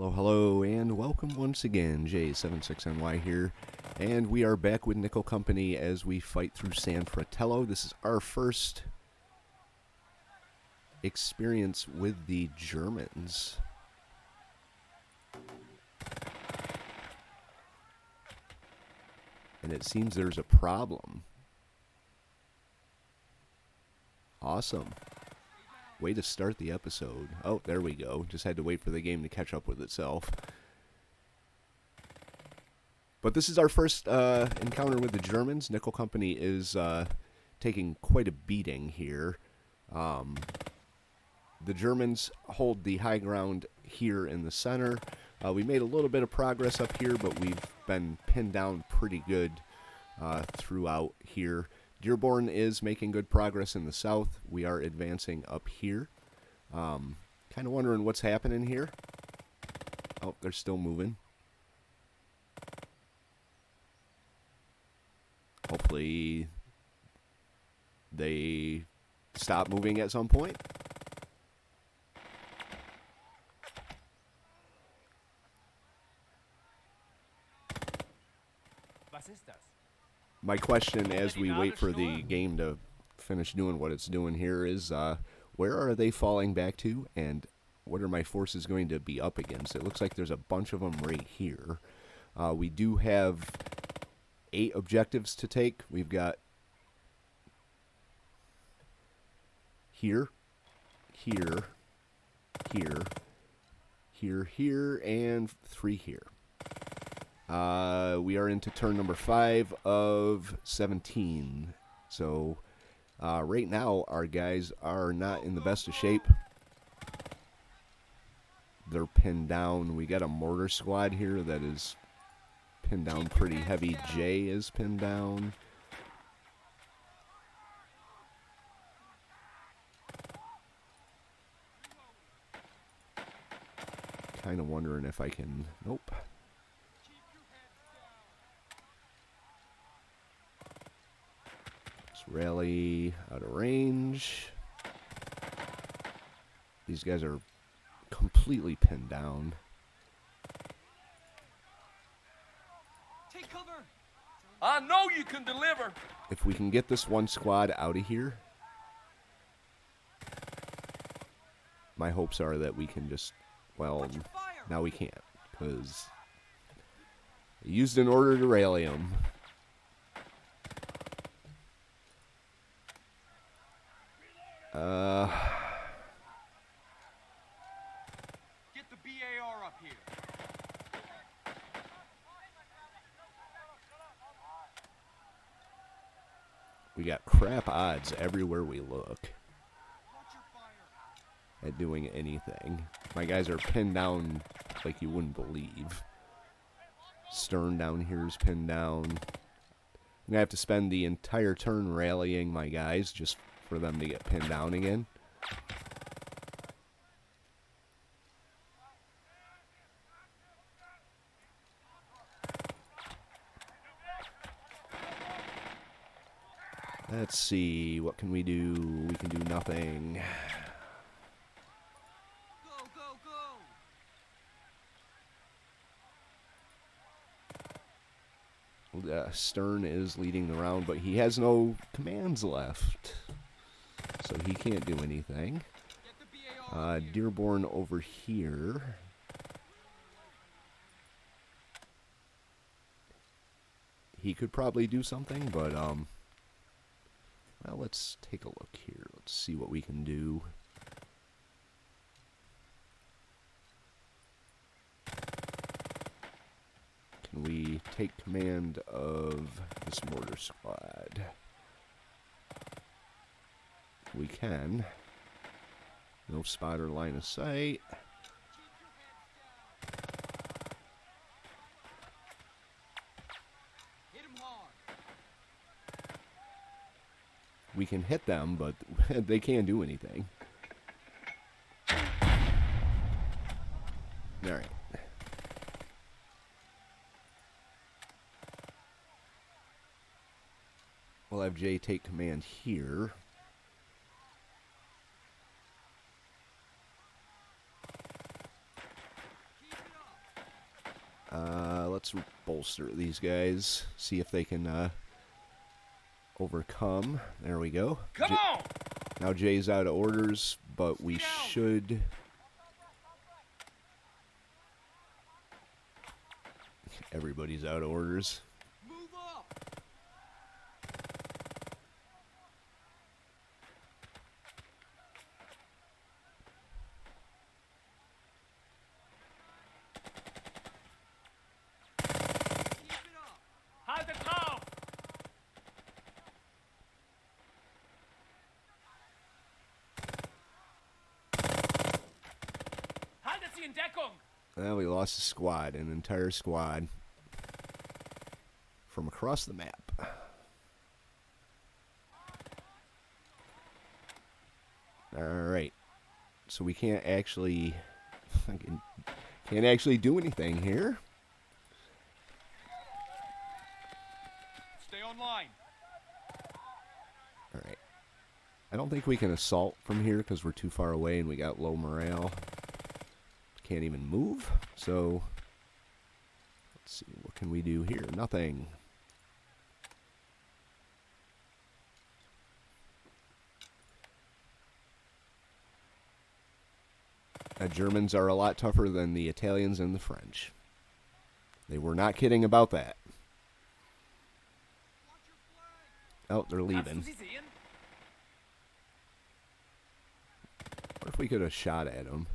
Hello, hello, and welcome once again. J76NY here, and we are back with Nickel Company as we fight through San Fratello. This is our first experience with the Germans. And it seems there's a problem. Awesome. Way to start the episode. Oh, there we go. Just had to wait for the game to catch up with itself. But this is our first encounter with the Germans. Nickel Company is taking quite a beating here. The Germans hold the high ground here in the center. We made a little bit of progress up here, but we've been pinned down pretty good throughout here. Dearborn is making good progress in the south. We are advancing up here. Kind of wondering what's happening here. Oh, they're still moving. Hopefully they stop moving at some point. My question as we wait for the game to finish doing what it's doing here is, where are they falling back to, and what are my forces going to be up against? It looks like there's a bunch of them right here. We do have 8 objectives to take. We've got here, here, here, here, here, and 3 here. We are into turn number 5 of 17. So, right now, our guys are not in the best of shape. They're pinned down. We got a mortar squad here that is pinned down pretty heavy. J is pinned down. Kind of wondering if I can... Nope. Rally out of range. These guys are completely pinned down. Take cover. I know you can deliver. If we can get this one squad out of here, my hopes are that we can just, well, now we can't, because I used an order to rally them. Get the BAR up here. We got crap odds everywhere we look at doing anything. My guys are pinned down like you wouldn't believe. Stern down here is pinned down. I'm going to have to spend the entire turn rallying my guys just for them to get pinned down again. Let's see, what can we do? We can do nothing. Go, go, go. Stern is leading the round, but he has no commands left, so he can't do anything. Dearborn over here. He could probably do something, but, well, let's take a look here. Let's see what we can do. Can we take command of this mortar squad? We can. No spotter line of sight. Hit him hard. We can hit them, but they can't do anything. Alright. We'll have Jay take command here. Keep it Let's bolster these guys. See if they can overcome. There we go. Come on! Now Jay's out of orders, but we should... Everybody's out of orders. Move up! Keep it up! Halt it drauf! Haltet sie in Deckung! Well, we lost a squad, an entire squad. From across the map. Alright. So we can't actually... can't actually do anything here. Stay online. Alright. I don't think we can assault from here because we're too far away and we got low morale. Can't even move. So... let's see. What can we do here? Nothing. The Germans are a lot tougher than the Italians and the French. They were not kidding about that. Oh, they're leaving. What if we could have shot at them?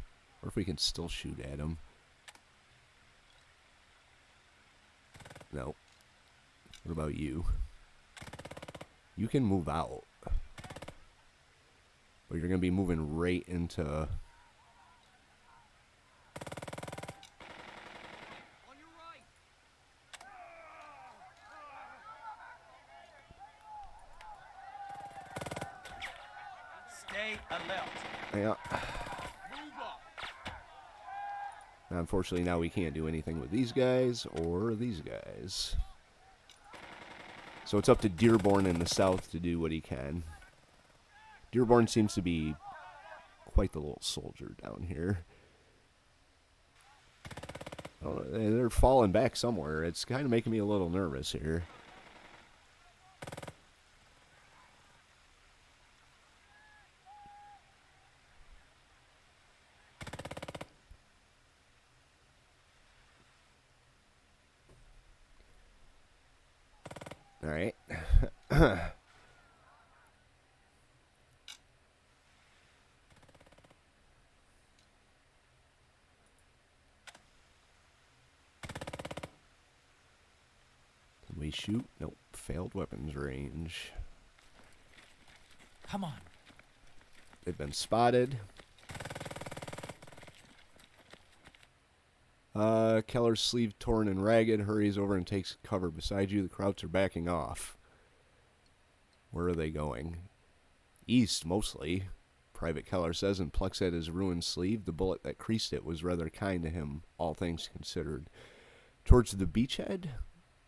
Or if we can still shoot at them? No. What about you? You can move out. But you're going to be moving right into... Stay alert. Yeah. Move up. Unfortunately, now we can't do anything with these guys or these guys. So it's up to Dearborn in the south to do what he can. Dearborn seems to be quite the little soldier down here. I don't know, they're falling back somewhere. It's kind of making me a little nervous here. All right. Can we shoot? Nope. Failed weapons range. Come on. They've been spotted. Keller's sleeve torn and ragged, hurries over and takes cover beside you. The Krauts are backing off. Where are they going? East, mostly. Private Keller says, and plucks at his ruined sleeve. The bullet that creased it was rather kind to him, all things considered. Towards the beachhead?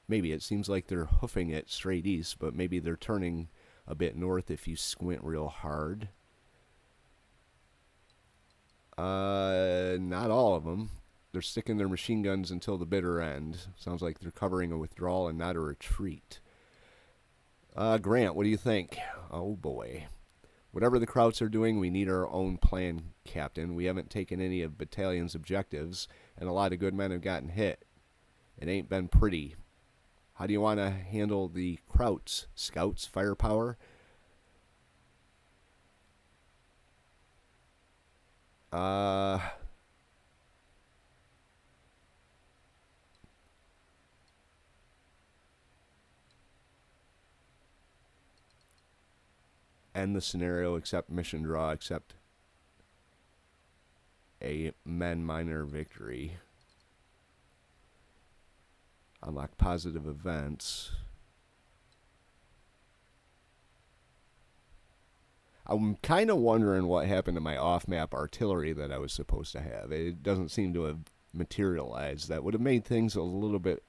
Maybe. It seems like they're hoofing it straight east, but maybe they're turning a bit north if you squint real hard. Not all of them. They're sticking their machine guns until the bitter end. Sounds like they're covering a withdrawal and not a retreat. Grant, what do you think? Oh, boy. Whatever the Krauts are doing, we need our own plan, Captain. We haven't taken any of Battalion's objectives, and a lot of good men have gotten hit. It ain't been pretty. How do you want to handle the Krauts? Scouts? Firepower? End the scenario, accept mission draw, accept a men minor victory. Unlock positive events. I'm kind of wondering what happened to my off-map artillery that I was supposed to have. It doesn't seem to have materialized. That would have made things a little bit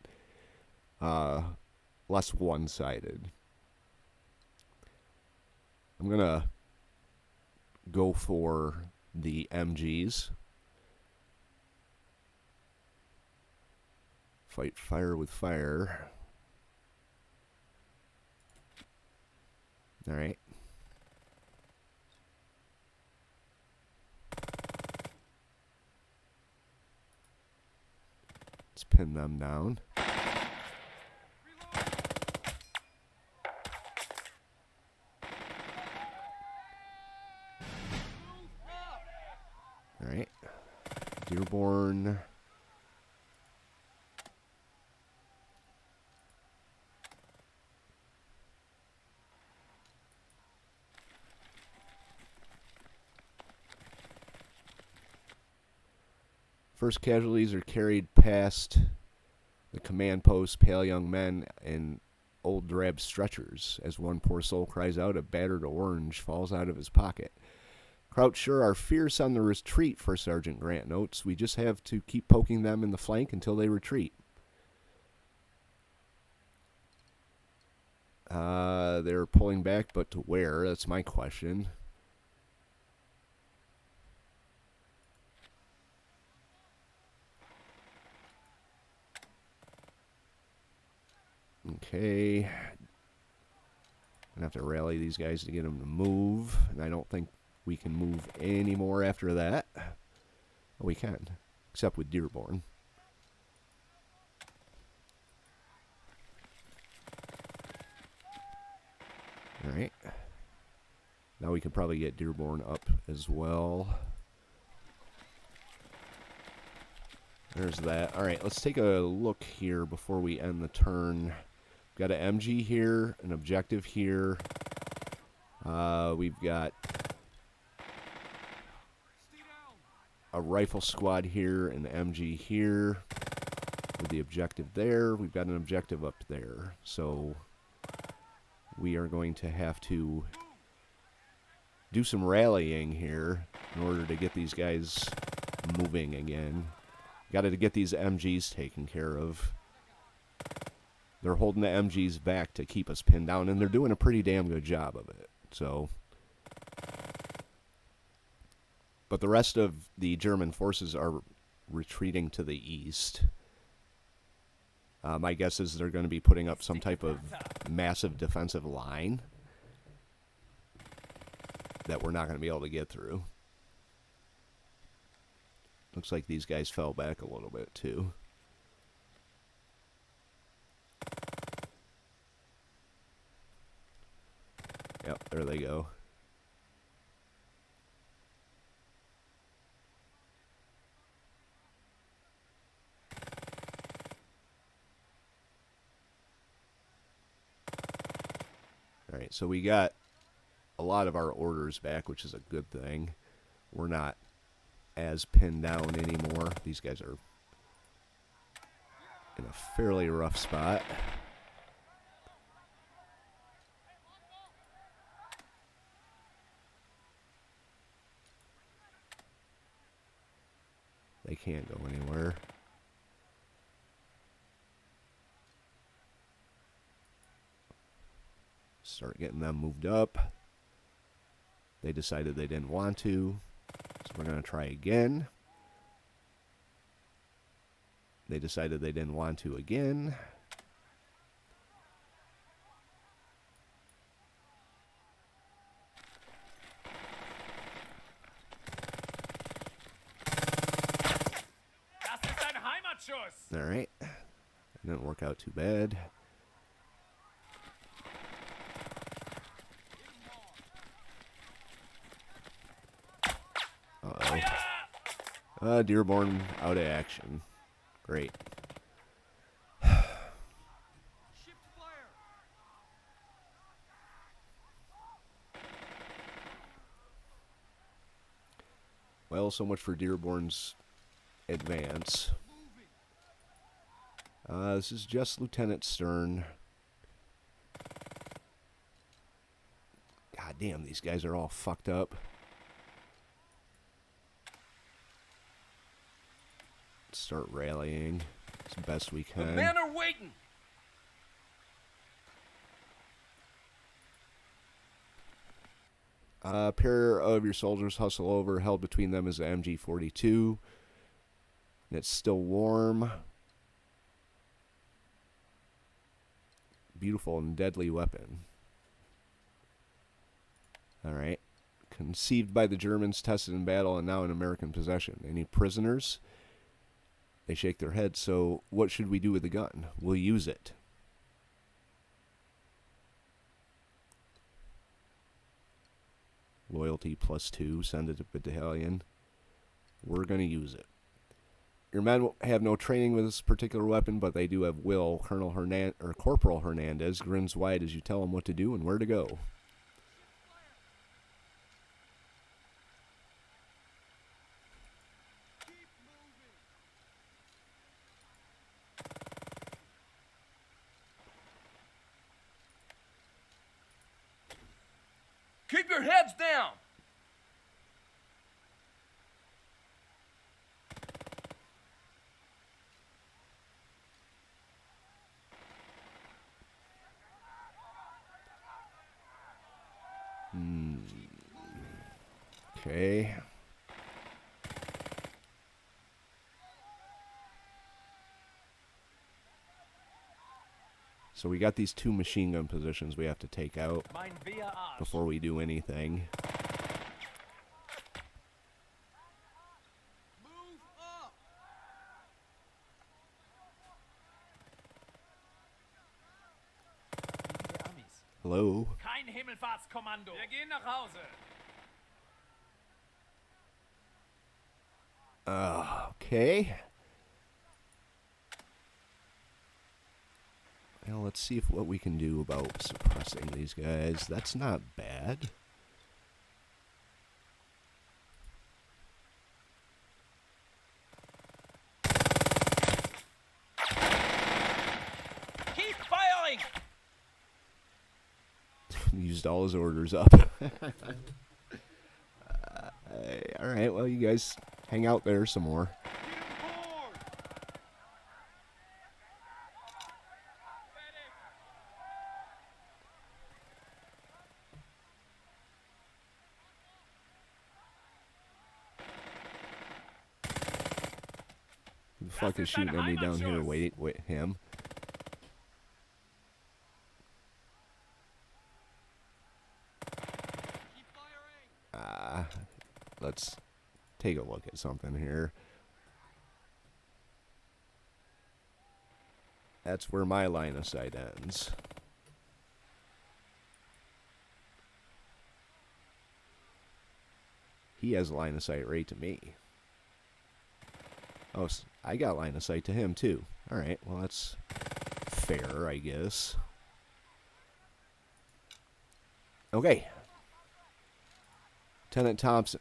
less one-sided. I'm going to go for the MGs. fight fire with fire. All right. Let's pin them down. All right. Dearborn. First casualties are carried past the command post, pale young men, and old drab stretchers, as one poor soul cries out, a battered orange falls out of his pocket. Krauts sure are fierce on the retreat, for Sergeant Grant notes. We just have to keep poking them in the flank until they retreat. They're pulling back, but to where? That's my question. Okay. I'm going to have to rally these guys to get them to move. And I don't think we can move any more after that. Oh, we can. Except with Dearborn. Alright. Now we can probably get Dearborn up as well. There's that. Alright, let's take a look here before we end the turn. We've got an MG here, an objective here. We've got a rifle squad here, an MG here, with the objective there. We've got an objective up there. So we are going to have to do some rallying here in order to get these guys moving again. Got to get these MGs taken care of. They're holding the MGs back to keep us pinned down, and they're doing a pretty damn good job of it. So, but the rest of the German forces are retreating to the east. My guess is they're going to be putting up some type of massive defensive line that we're not going to be able to get through. Looks like these guys fell back a little bit too. Yep, there they go. Alright, so we got a lot of our orders back, which is a good thing. We're not as pinned down anymore. These guys are in a fairly rough spot. They can't go anywhere. Start getting them moved up. They decided they didn't want to, so we're going to try again. They decided they didn't want to again. All right. Didn't work out too bad. Uh-oh. Dearborn out of action. Great. Well, so much for Dearborn's advance. This is just Lieutenant Stern. God damn, these guys are all fucked up. Let's start rallying as best we can. The men are waiting. A pair of your soldiers hustle over. Held between them is the MG-42. And it's still warm. beautiful and deadly weapon. Alright. Conceived by the Germans, tested in battle, and now in American possession. Any prisoners? They shake their heads. So what should we do with the gun? We'll use it. Loyalty +2. Send it to battalion. We're going to use it. Your men have no training with this particular weapon, but they do have will. Corporal Hernandez grins wide as you tell him what to do and where to go. Keep your heads down. Okay. So we got these 2 machine gun positions we have to take out before we do anything. Move up. Hello? Kein Himmelfahrtskommando. Wir gehen nach Hause. Okay. Well, let's see what we can do about suppressing these guys. That's not bad. Keep firing. Used all his orders up. Alright, well, you guys hang out there some more. Who the fuck is shooting at me down here? Wait, him? Let's take a look at something here. That's where my line of sight ends. He has line of sight right to me. Oh, I got line of sight to him too. Alright, well that's fair, I guess. Okay. Lieutenant Thompson.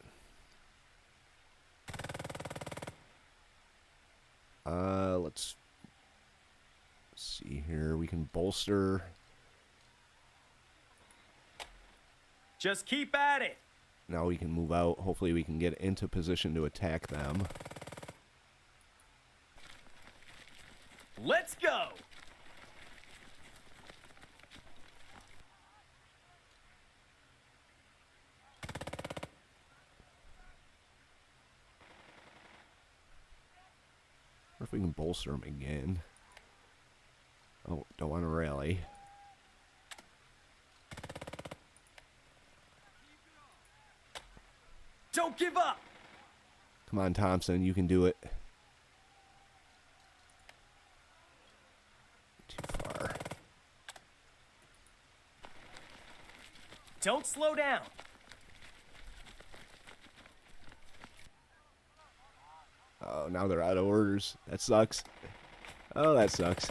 Let's see here. We can bolster. Just keep at it. Now we can move out. Hopefully we can get into position to attack them. Let's go. Or if we can bolster them again. Oh, don't want to rally. Don't give up. Come on, Thompson, you can do it. Too far. Don't slow down. Oh, now they're out of orders. That sucks. Oh, that sucks.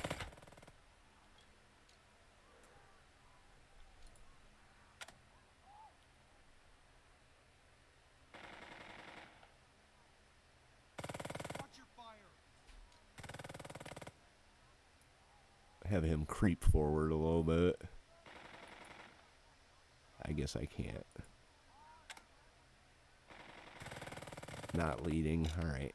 Have him creep forward a little bit. I guess I can't. Not leading. All right.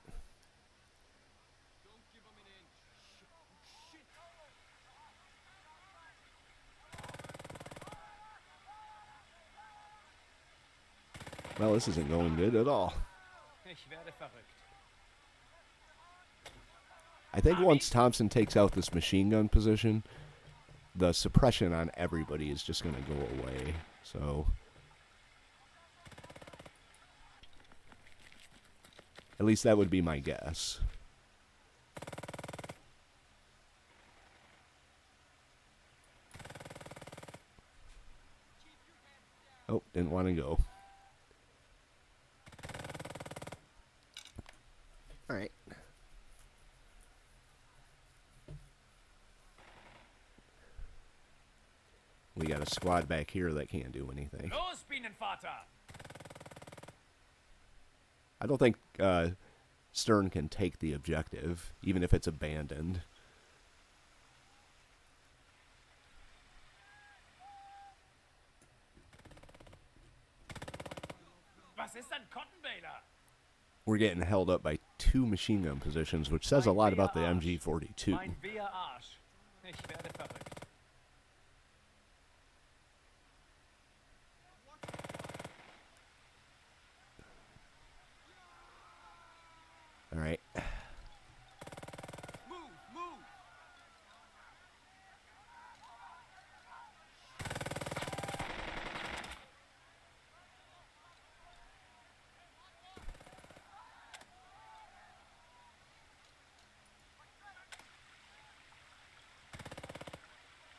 Well, this isn't going good at all. Ich werde verrückt. I think once Thompson takes out this machine gun position, the suppression on everybody is just going to go away. So at least that would be my guess. Oh, didn't want to go. All right. We got a squad back here that can't do anything. Los, Bienenvater! I don't think Stern can take the objective, even if it's abandoned. Was ist ein Cottonbaler? We're getting held up by 2 machine gun positions, which says a lot about the MG42. Mein weher Arsch. Ich werde verrückt. All right.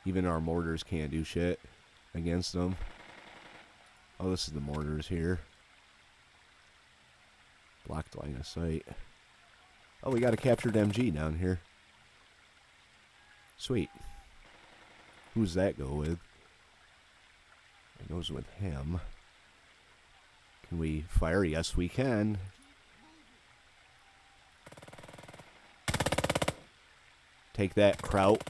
Even our mortars can't do shit against them. Oh, this is the mortars here. Blocked line of sight. Oh, we got a captured MG down here. Sweet. Who's that go with? It goes with him. Can we fire? Yes, we can. Take that, Kraut.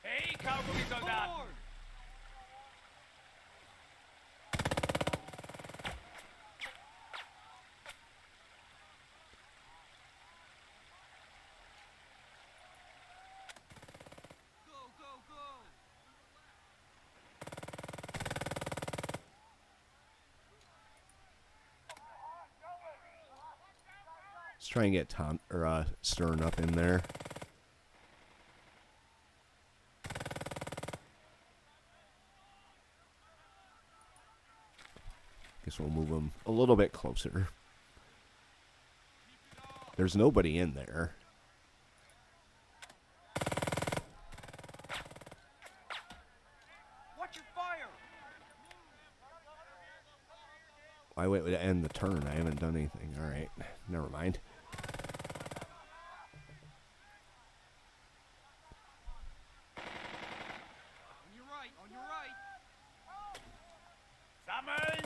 Hey, Kaugummi-Soldat! Let's try and get Stern up in there. Guess we'll move him a little bit closer. There's nobody in there. Watch your fire! Why wait to end the turn? I haven't done anything. All right, never mind. On your right, on your right! Sammeln!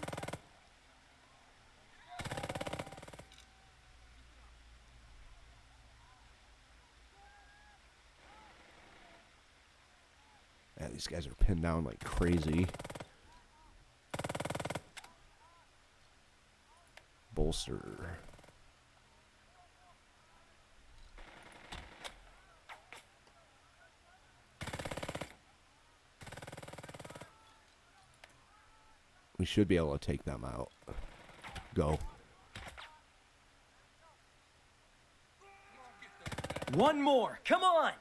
Yeah, these guys are pinned down like crazy. Bolster. We should be able to take them out. Go. One more, come on!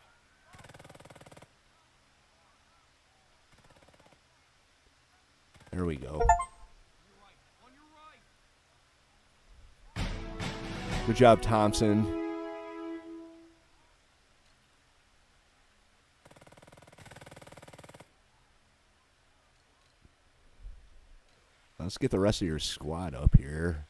There we go. Good job, Thompson. Let's get the rest of your squad up here.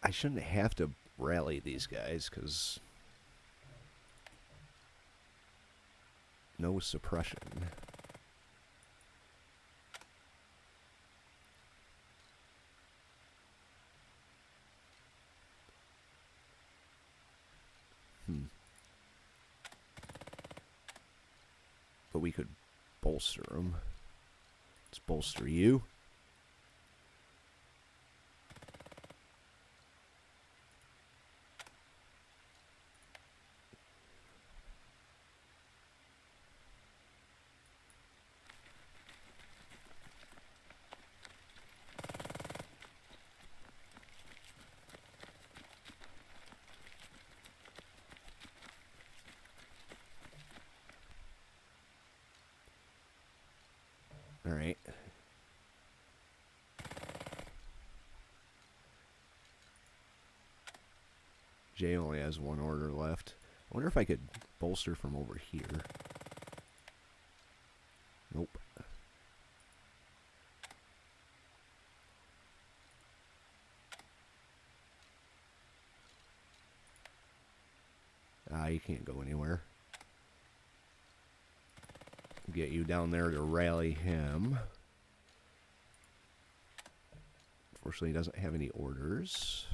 I shouldn't have to rally these guys, because no suppression. But we could bolster them. Let's bolster you. All right. Jay only has one order left. I wonder if I could bolster from over here. Nope. You can't go anywhere. Get you down there to rally him. Unfortunately, he doesn't have any orders.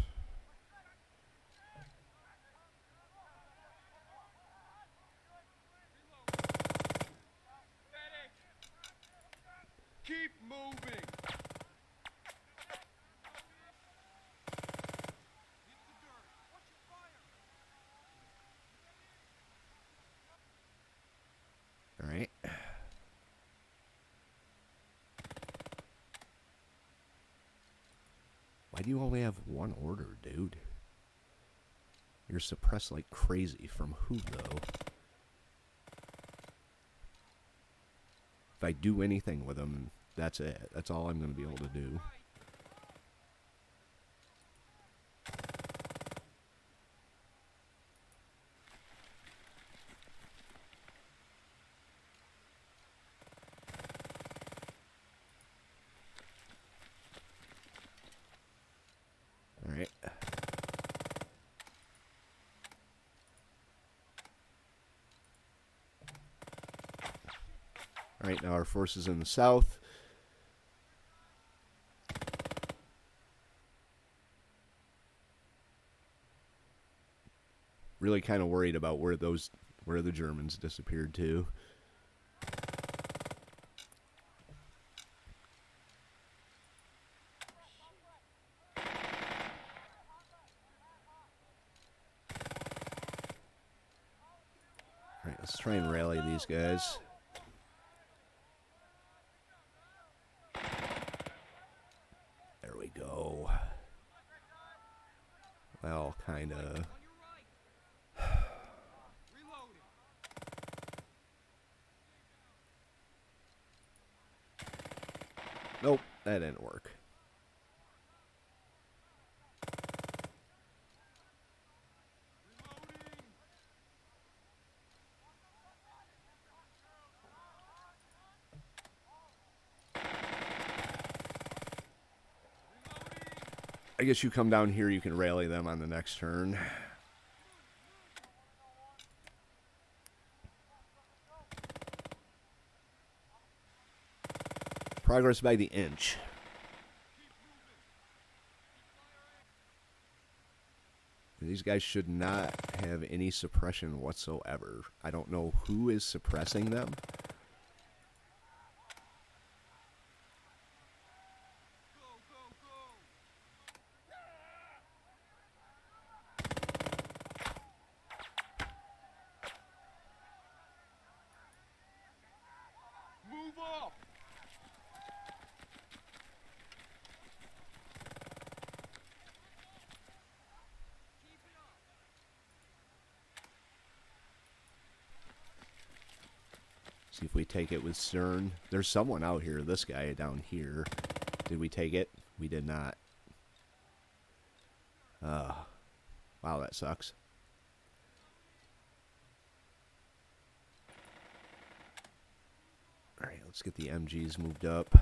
Keep moving. All right. Why do you only have one order, dude? You're suppressed like crazy. From who, though? If I do anything with them, that's it. That's all I'm going to be able to do. All right. All right, now our forces in the south. Really kind of worried about where the Germans disappeared to. All right, let's try and rally these guys. There we go. Well, kind of. Nope, that didn't work. I guess you come down here, you can rally them on the next turn. Progress by the inch. These guys should not have any suppression whatsoever. I don't know who is suppressing them. Move up. See if we take it with Stern. There's someone out here. This guy down here. Did we take it? We did not. Wow, that sucks. Alright, let's get the MGs moved up.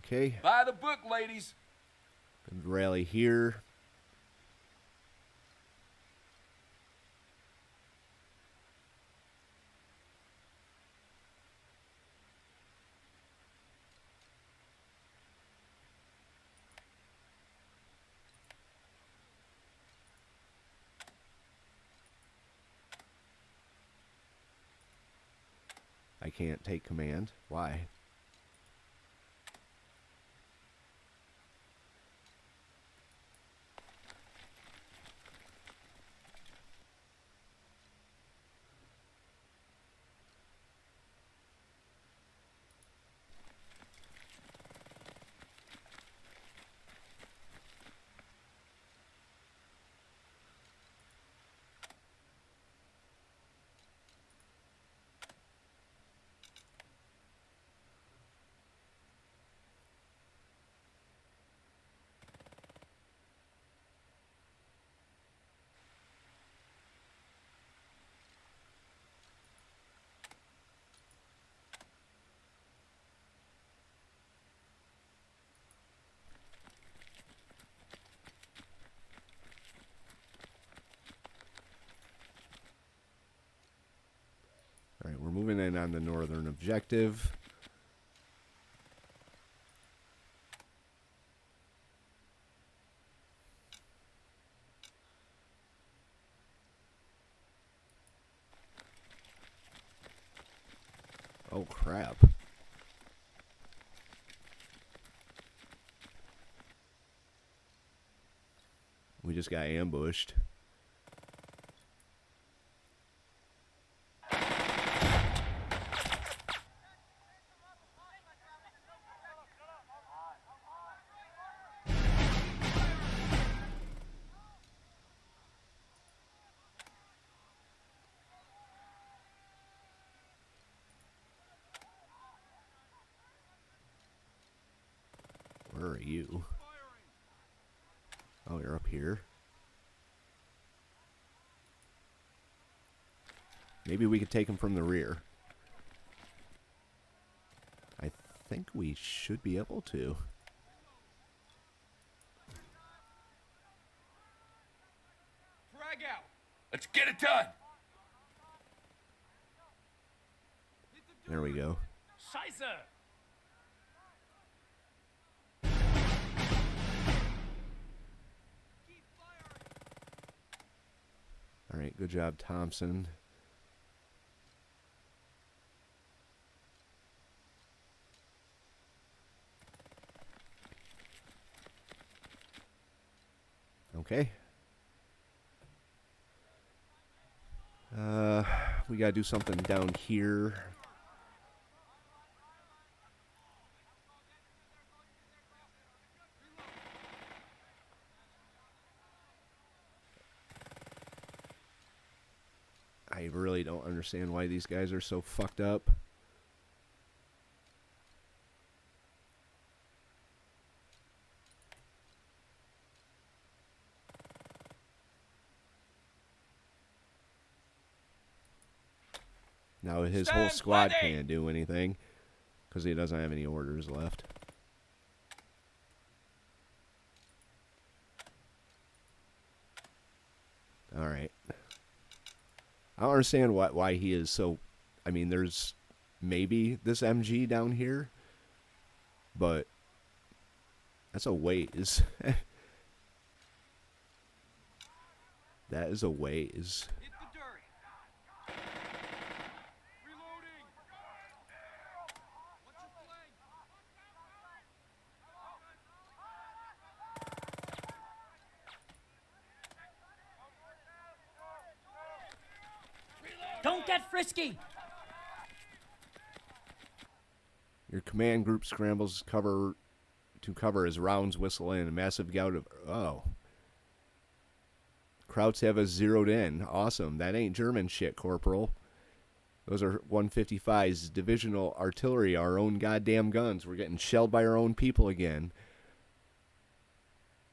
Okay. By the book, ladies. Good rally here. I can't take command. Why? All right, we're moving in on the northern objective. Oh, crap. We just got ambushed. Where are you? Oh, you're up here. Maybe we could take him from the rear. I think we should be able to. Frag out. Let's get it done. There we go. Scheiße! All right, good job, Thompson. Okay. We gotta do something down here. I really don't understand why these guys are so fucked up. Now his whole Stand squad ready! can't do anything because he doesn't have any orders left. All right. I don't understand why he is so... I mean, there's maybe this MG down here, but that's a ways. That is a ways. Hit the dirt. Reloading. What's your flank? Don't get frisky! Your command group scrambles to cover as rounds whistle in. A massive gout of... Oh. Krauts have us zeroed in. Awesome. That ain't German shit, Corporal. Those are 155's divisional artillery, our own goddamn guns. We're getting shelled by our own people again.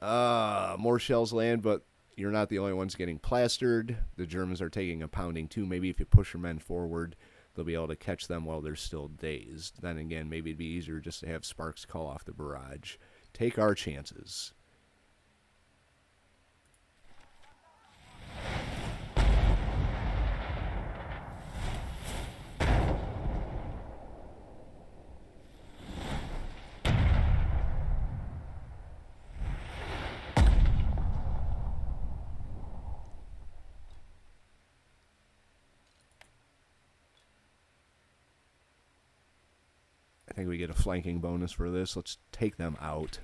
More shells land, but you're not the only ones getting plastered. The Germans are taking a pounding too. Maybe if you push your men forward, they'll be able to catch them while they're still dazed. Then again, maybe it'd be easier just to have Sparks call off the barrage. Take our chances. I think we get a flanking bonus for this. Let's take them out.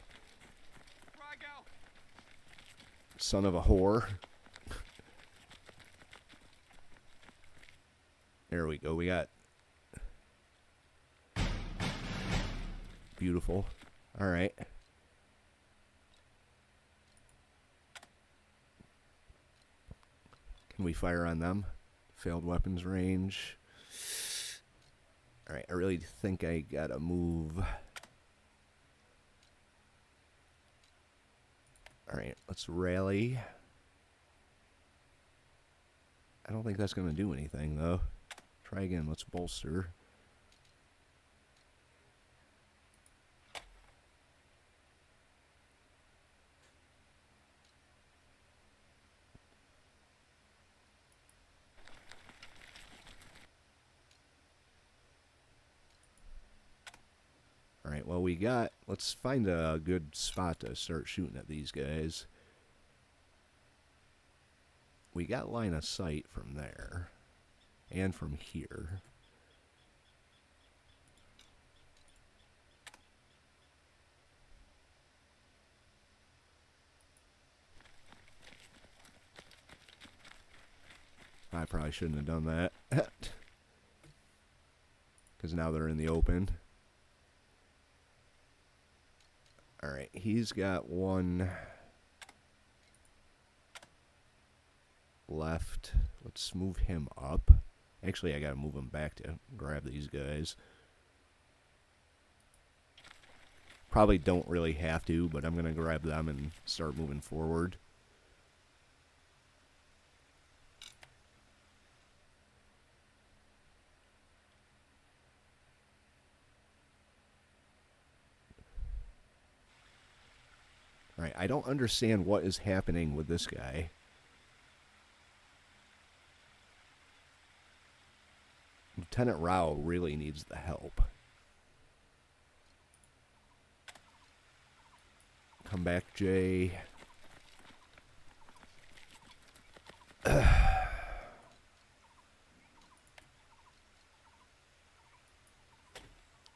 Son of a whore. There we go. We got... Beautiful. Alright. Can we fire on them? Failed weapons range. Alright, I really think I gotta move. Alright, let's rally. I don't think that's gonna do anything, though. Try again, let's bolster. Alright, well let's find a good spot to start shooting at these guys. We got line of sight from there. And from here. I probably shouldn't have done that. Because now they're in the open. Alright, he's got one left. Let's move him up. Actually, I gotta move him back to grab these guys. Probably don't really have to, but I'm gonna grab them and start moving forward. Alright, I don't understand what is happening with this guy. Lieutenant Rao really needs the help. Come back, Jay.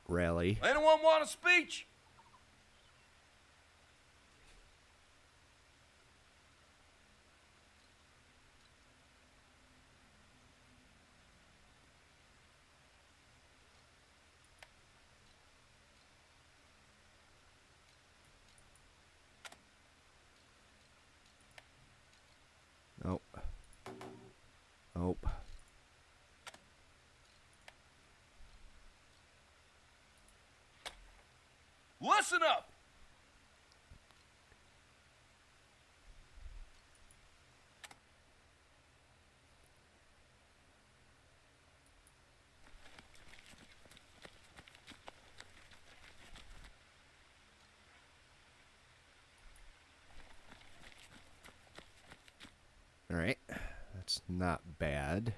Rally. Anyone want a speech? Nope. Nope. Listen up! Alright. That's not bad.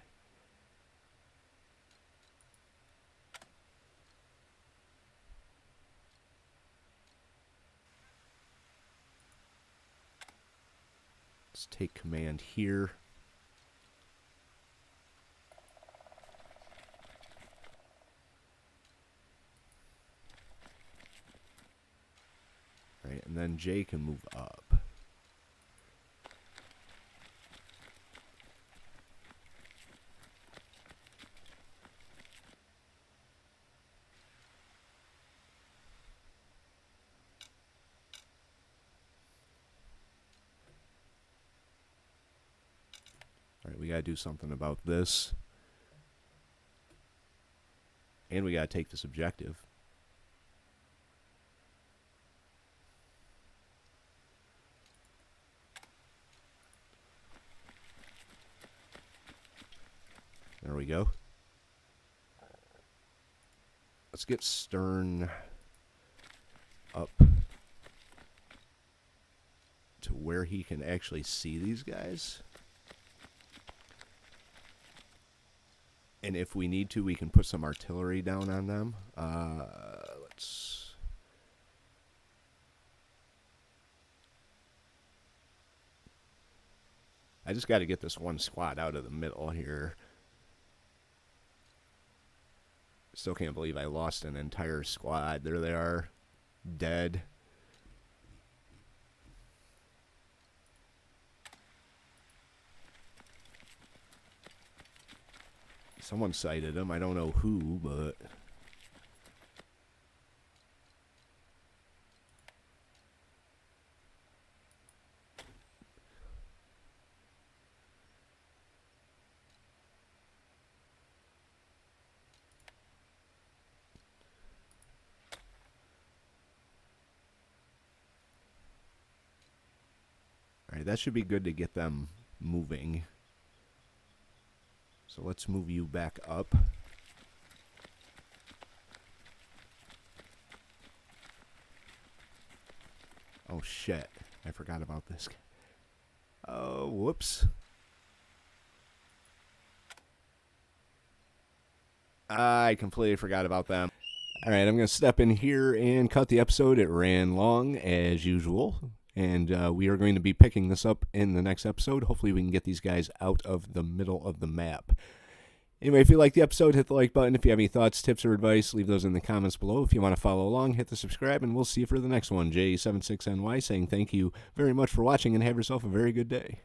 Let's take command here. Right, and then Jay can move up. Alright, we gotta do something about this. And we gotta take this objective. There we go. Let's get Stern up to where he can actually see these guys. And if we need to, we can put some artillery down on them. Let's... I just got to get this one squad out of the middle here. Still can't believe I lost an entire squad. There they are, dead. Someone sighted him. I don't know who, but... Alright, that should be good to get them moving. So let's move you back up. Oh shit, I forgot about this. Oh, whoops. I completely forgot about them. Alright, I'm going to step in here and cut the episode. It ran long, as usual. And we are going to be picking this up in the next episode. Hopefully we can get these guys out of the middle of the map. Anyway, if you like the episode, hit the like button. If you have any thoughts, tips, or advice, leave those in the comments below. If you want to follow along, hit the subscribe, and we'll see you for the next one. J76NY saying thank you very much for watching, and have yourself a very good day.